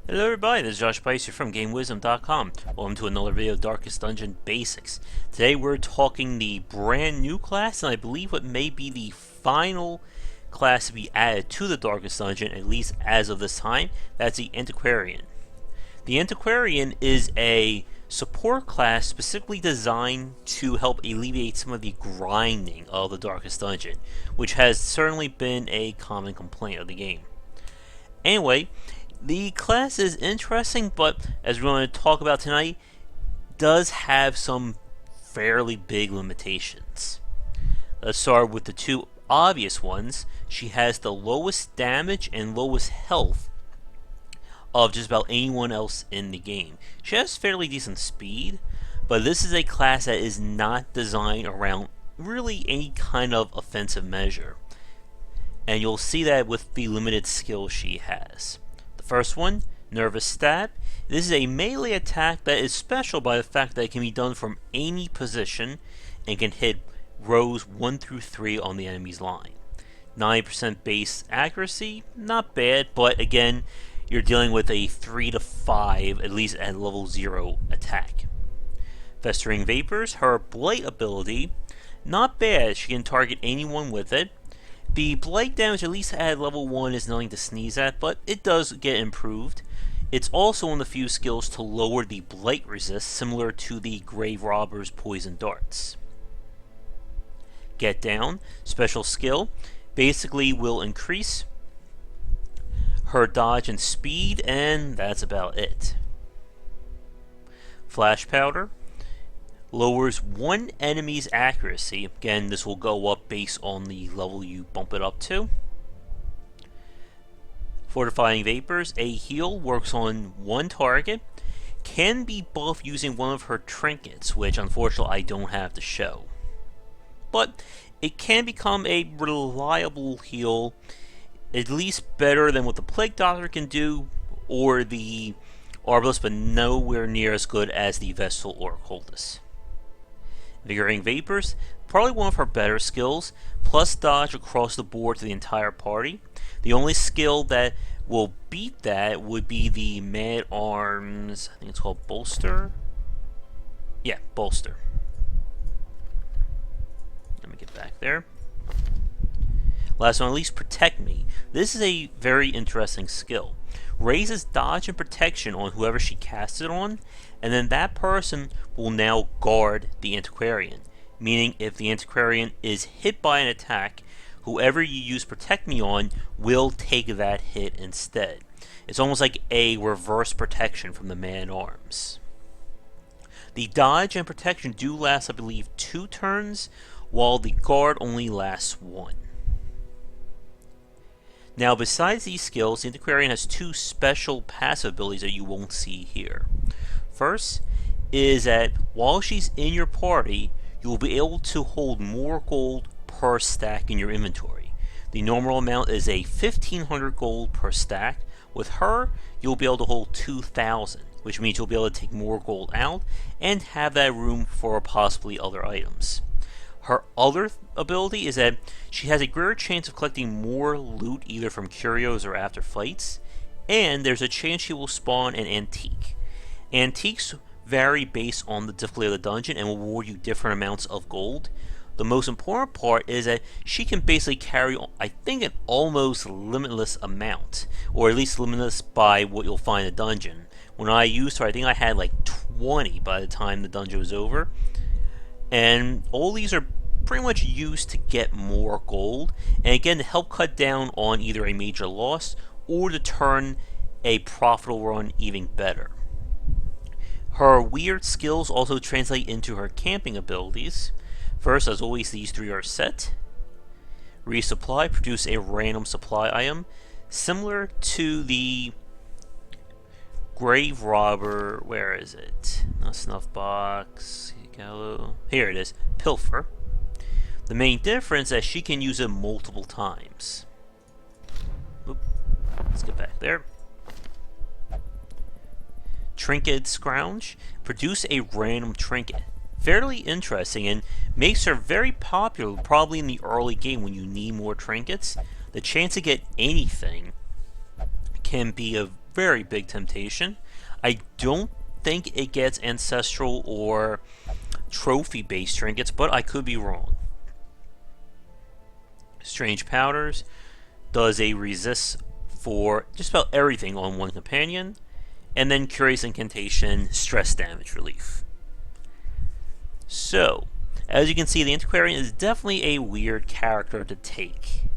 Hello everybody, this is Josh Peiser from GameWisdom.com. Welcome to another video of Darkest Dungeon Basics. Today we're talking the brand new class, and I believe what may be the final class to be added to the Darkest Dungeon, at least as of this time. That's the Antiquarian. The Antiquarian is a support class specifically designed to help alleviate some of the grinding of the Darkest Dungeon, which has certainly been a common complaint of the game. Anyway, the class is interesting, but as we're going to talk about tonight, does have some fairly big limitations. Let's start with the two obvious ones. She has the lowest damage and lowest health of just about anyone else in the game. She has fairly decent speed, but this is a class that is not designed around really any kind of offensive measure. And you'll see that with the limited skills she has. First one, Nervous Stab. This is a melee attack that is special by the fact that it can be done from any position and can hit rows 1 through 3 on the enemy's line. 90% base accuracy, not bad, but again, you're dealing with a 3 to 5, at least at level 0 attack. Festering Vapors, her Blight ability, not bad, she can target anyone with it. The blight damage, at least at level 1, is nothing to sneeze at, but it does get improved. It's also one of the few skills to lower the blight resist, similar to the Grave Robber's Poison Darts. Get Down, special skill, basically will increase her dodge and speed, and that's about it. Flash Powder lowers one enemy's accuracy. Again, this will go up based on the level you bump it up to. Fortifying Vapors, a heal, works on one target. Can be buffed using one of her trinkets, which unfortunately I don't have to show. But it can become a reliable heal, at least better than what the Plague Doctor can do, or the Arbalest, but nowhere near as good as the Vestal or Cultist. Invigorating Vapors, probably one of her better skills, plus dodge across the board to the entire party. The only skill that will beat that would be the Mad Arms, I think it's called Bolster? Yeah, Bolster. Let me get back there. Last one, at least Protect Me. This is a very interesting skill. Raises dodge and protection on whoever she casts it on, and then that person will now guard the Antiquarian. Meaning, if the Antiquarian is hit by an attack, whoever you use Protect Me on will take that hit instead. It's almost like a reverse protection from the Man-Arms. The dodge and protection do last, I believe, 2 turns, while the guard only lasts 1. Now, besides these skills, the Antiquarian has 2 special passive abilities that you won't see here. First is that while she's in your party, you will be able to hold more gold per stack in your inventory. The normal amount is a 1,500 gold per stack. With her, you'll be able to hold 2,000, which means you'll be able to take more gold out and have that room for possibly other items. Her other ability is that she has a greater chance of collecting more loot either from curios or after fights, and there's a chance she will spawn an antique. Antiques vary based on the difficulty of the dungeon and will reward you different amounts of gold. The most important part is that she can basically carry, I think, an almost limitless amount, or at least limitless by what you'll find in the dungeon. When I used her, I think I had like 20 by the time the dungeon was over. And all these are pretty much used to get more gold, and again to help cut down on either a major loss or to turn a profitable run even better. Her weird skills also translate into her camping abilities. First, as always, these 3 are set. Resupply, produce a random supply item, similar to the Grave Robber, where is it? Not Snuff Box, here it is, Pilfer. The main difference is that she can use it multiple times. Oop. Let's get back there. Trinket Scrounge, produce a random trinket. Fairly interesting and makes her very popular probably in the early game when you need more trinkets. The chance to get anything can be a very big temptation. I don't think it gets ancestral or trophy-based trinkets, but I could be wrong. Strange Powders does a resist for just about everything on one companion, and then Curious Incantation, stress damage relief. So, as you can see, the Antiquarian is definitely a weird character to take.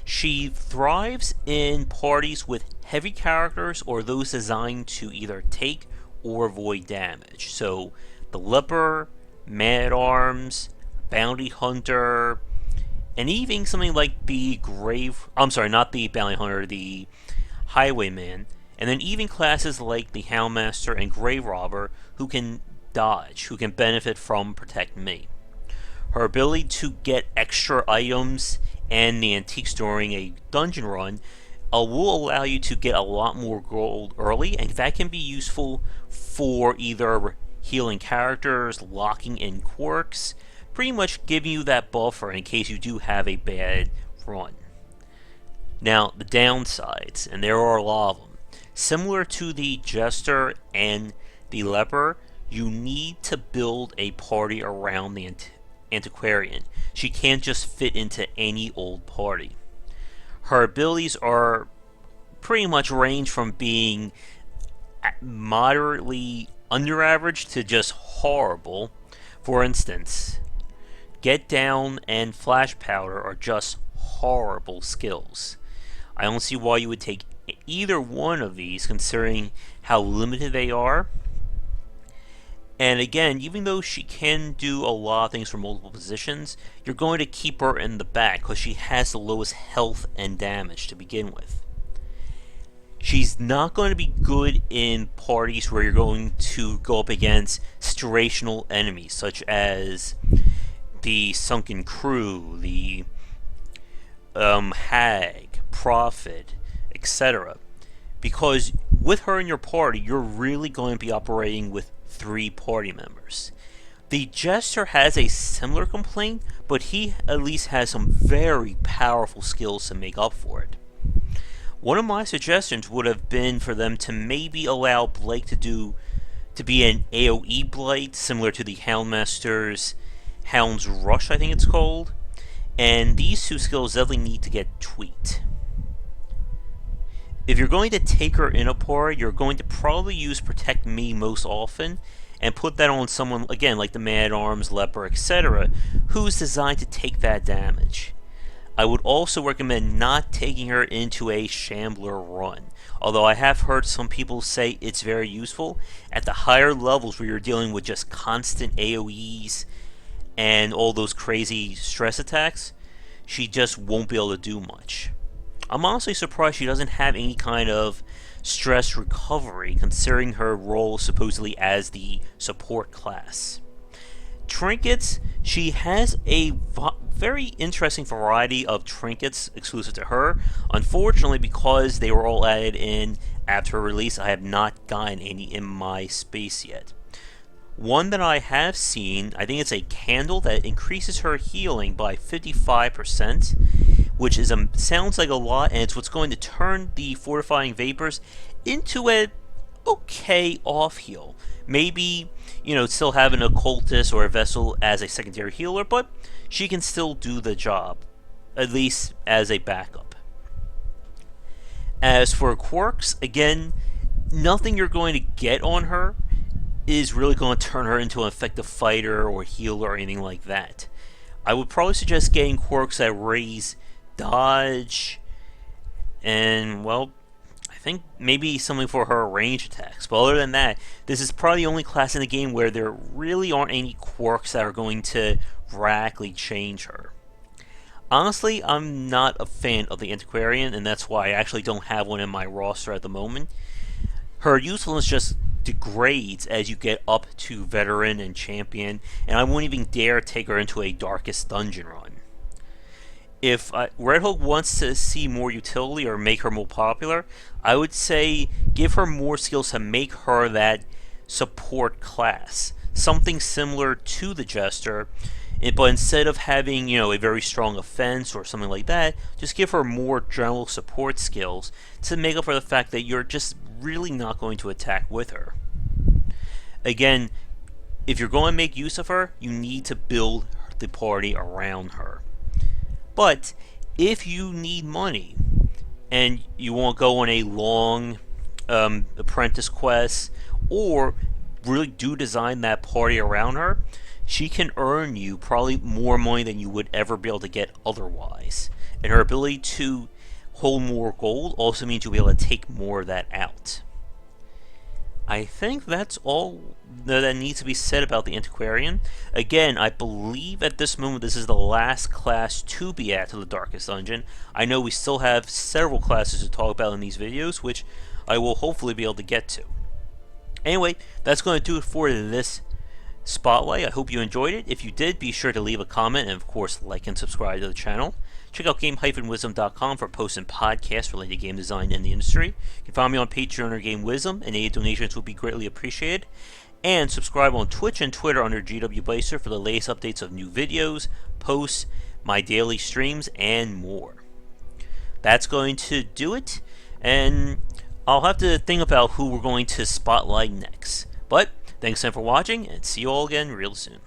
She thrives in parties with heavy characters or those designed to either take or avoid damage. So, the Leper, Man-at-Arms, Bounty Hunter, and even something like the not the Bounty Hunter, the Highwayman, and then even classes like the Houndmaster and Grave Robber who can dodge, who can benefit from Protect Me. Her ability to get extra items and the antiques during a dungeon run will allow you to get a lot more gold early, and that can be useful for either healing characters, locking in quirks, pretty much giving you that buffer in case you do have a bad run. Now, the downsides, and there are a lot of them. Similar to the Jester and the Leper, you need to build a party around the Antiquarian. She can't just fit into any old party. Her abilities are pretty much range from being moderately under average to just horrible. For instance, Get Down and Flash Powder are just horrible skills. I don't see why you would take either one of these considering how limited they are. And again, even though she can do a lot of things from multiple positions, you're going to keep her in the back because she has the lowest health and damage to begin with. She's not going to be good in parties where you're going to go up against situational enemies, such as the Sunken Crew, the Hag, Prophet, etc. Because with her in your party, you're really going to be operating with 3 party members. The Jester has a similar complaint, but he at least has some very powerful skills to make up for it. One of my suggestions would have been for them to maybe allow Blake to be an AoE Blight, similar to the Houndmaster's Hound's Rush, I think it's called. And these 2 skills definitely need to get tweaked. If you're going to take her in a party, you're going to probably use Protect Me most often, and put that on someone, again, like the Man-at-Arms, Leper, etc., who's designed to take that damage. I would also recommend not taking her into a Shambler run, although I have heard some people say it's very useful. At the higher levels where you're dealing with just constant AoEs and all those crazy stress attacks, she just won't be able to do much. I'm honestly surprised she doesn't have any kind of stress recovery, considering her role supposedly as the support class. Trinkets, she has a very interesting variety of trinkets exclusive to her. Unfortunately, because they were all added in after release, I have not gotten any in my space yet. One that I have seen, I think it's a candle that increases her healing by 55%, which is sounds like a lot, and it's what's going to turn the fortifying vapors into a okay off heal. Maybe, still have an occultist or a vessel as a secondary healer, but she can still do the job, at least as a backup. As for quirks, again, nothing you're going to get on her is really going to turn her into an effective fighter or healer or anything like that. I would probably suggest getting quirks that raise dodge, and, well, I think maybe something for her range attacks. But other than that, this is probably the only class in the game where there really aren't any quirks that are going to radically change her. Honestly, I'm not a fan of the Antiquarian, and that's why I actually don't have one in my roster at the moment. Her usefulness just degrades as you get up to Veteran and Champion, and I won't even dare take her into a Darkest Dungeon run. If Red Hook wants to see more utility or make her more popular, I would say give her more skills to make her that support class. Something similar to the Jester, But instead of having, a very strong offense or something like that, just give her more general support skills to make up for the fact that you're just really not going to attack with her. Again, if you're going to make use of her, you need to build the party around her. But if you need money and you want to go on a long apprentice quest, or really do design that party around her, she can earn you probably more money than you would ever be able to get otherwise. And her ability to hold more gold also means you'll be able to take more of that out. I think that's all that needs to be said about the Antiquarian. Again, I believe at this moment this is the last class to be added to the Darkest Dungeon. I know we still have several classes to talk about in these videos, which I will hopefully be able to get to. Anyway, that's going to do it for this spotlight. I hope you enjoyed it. If you did, be sure to leave a comment and of course like and subscribe to the channel. Check out game-wisdom.com for posts and podcasts related to game design and the industry. You can find me on Patreon under Game Wisdom, and any donations would be greatly appreciated. And subscribe on Twitch and Twitter under GW Blazer for the latest updates of new videos, posts, my daily streams, and more. That's going to do it, and I'll have to think about who we're going to spotlight next. But thanks again for watching, and see you all again real soon.